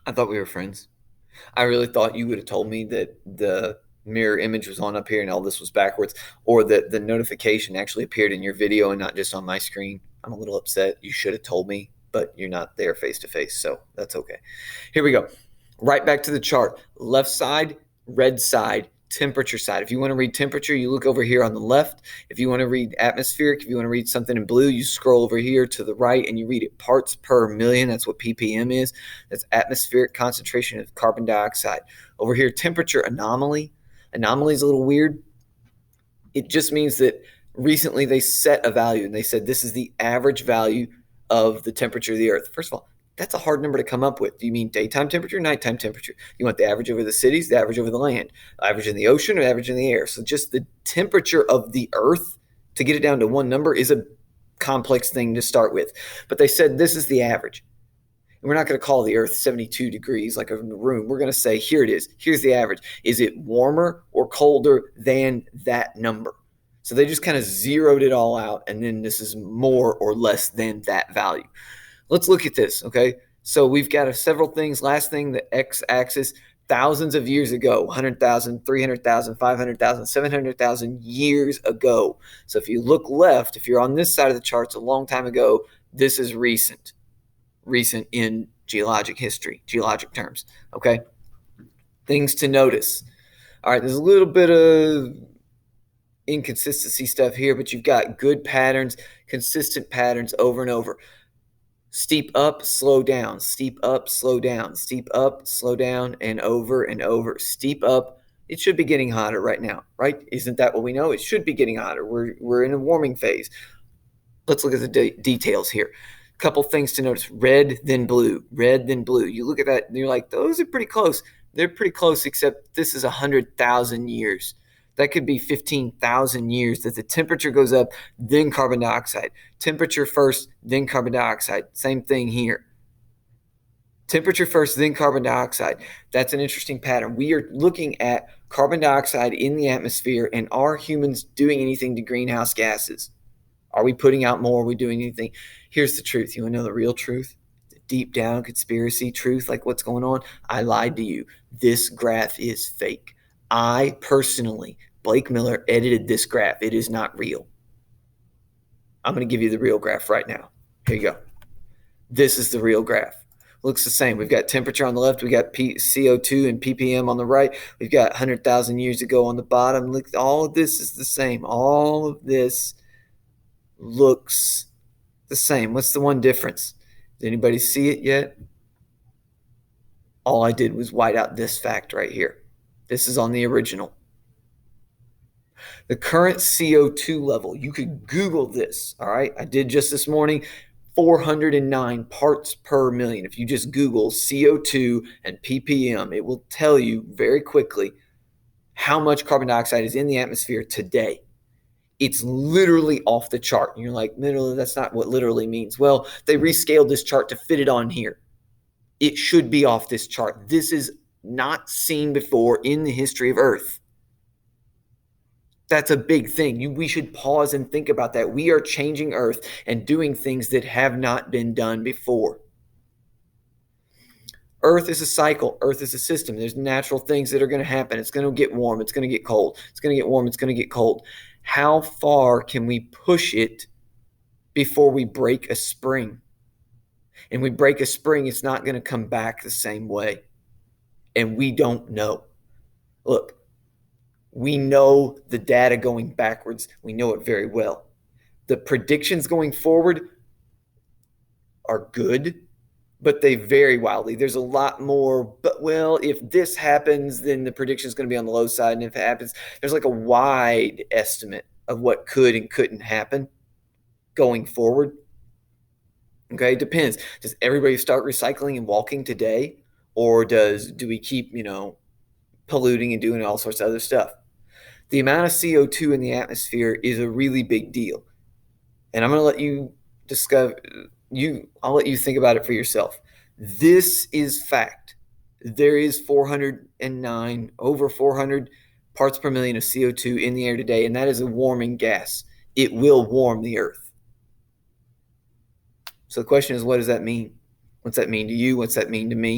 I thought we were friends. I really thought you would have told me that the mirror image was on up here and all this was backwards, or that the notification actually appeared in your video and not just on my screen. I'm a little upset. You should have told me, but you're not there face to face, so that's okay. Here we go. Right back to the chart. Left side, red side, temperature side. If you want to read temperature, you look over here on the left. If you want to read atmospheric, if you want to read something in blue, you scroll over here to the right and you read it parts per million. That's what ppm is. That's atmospheric concentration of carbon dioxide. Over here, temperature anomaly. Anomaly is a little weird. It just means that recently they set a value and they said this is the average value of the temperature of the earth. First of all, that's a hard number to come up with. Do you mean daytime temperature, nighttime temperature? You want the average over the cities, the average over the land, average in the ocean, or average in the air? So just the temperature of the earth, to get it down to one number, is a complex thing to start with. But they said this is the average. And we're not going to call the earth 72 degrees like a room. We're going to say, here it is. Here's the average. Is it warmer or colder than that number? So they just kind of zeroed it all out. And then this is more or less than that value. Let's look at this, okay? So we've got several things. Last thing, the x-axis, thousands of years ago, 100,000, 300,000, 500,000, 700,000 years ago. So if you look left, if you're on this side of the charts a long time ago, this is recent in geologic history, geologic terms, okay? Things to notice. All right, there's a little bit of inconsistency stuff here, but you've got good patterns, consistent patterns over and over. Steep up, slow down, steep up, slow down, steep up, slow down, and over. Steep up. It should be getting hotter right now, right? Isn't that what we know? It should be getting hotter. We're in a warming phase. Let's look at the details here. Couple things to notice. Red, then blue. Red, then blue. You look at that and you're like, those are pretty close. They're pretty close, except this is 100,000 years. That could be 15,000 years that the temperature goes up, then carbon dioxide. Temperature first, then carbon dioxide. Same thing here. Temperature first, then carbon dioxide. That's an interesting pattern. We are looking at carbon dioxide in the atmosphere, and are humans doing anything to greenhouse gases? Are we putting out more? Are we doing anything? Here's the truth. You want to know the real truth? The deep down conspiracy truth, like what's going on? I lied to you. This graph is fake. I personally, Blake Miller, edited this graph. It is not real. I'm going to give you the real graph right now. Here you go. This is the real graph. Looks the same. We've got temperature on the left. We got CO2 and ppm on the right. We've got 100,000 years ago on the bottom. Look, all of this is the same. All of this looks the same. What's the one difference? Did anybody see it yet? All I did was white out this fact right here. This is on the original. The current CO2 level, you could Google this, all right? I did just this morning, 409 parts per million. If you just Google CO2 and ppm, it will tell you very quickly how much carbon dioxide is in the atmosphere today. It's literally off the chart. And you're like, literally, that's not what literally means. Well, they rescaled this chart to fit it on here. It should be off this chart. This is not seen before in the history of Earth. That's a big thing. We should pause and think about that. We are changing Earth and doing things that have not been done before. Earth is a cycle. Earth is a system. There's natural things that are going to happen. It's going to get warm. It's going to get cold. It's going to get warm. It's going to get cold. How far can we push it before we break a spring? And we break a spring, it's not going to come back the same way. And we don't know. Look, we know the data going backwards. We know it very well. The predictions going forward are good, but they vary wildly. There's a lot more, but well, if this happens, then the prediction is going to be on the low side. And if it happens, there's like a wide estimate of what could and couldn't happen going forward. Okay, it depends. Does everybody start recycling and walking today? Or do we keep, polluting and doing all sorts of other stuff? The amount of CO2 in the atmosphere is a really big deal. And I'm going to let you I'll let you think about it for yourself. This is fact. There is over 400 parts per million of CO2 in the air today, and that is a warming gas. It will warm the earth. So the question is, what does that mean? What's that mean to you? What's that mean to me?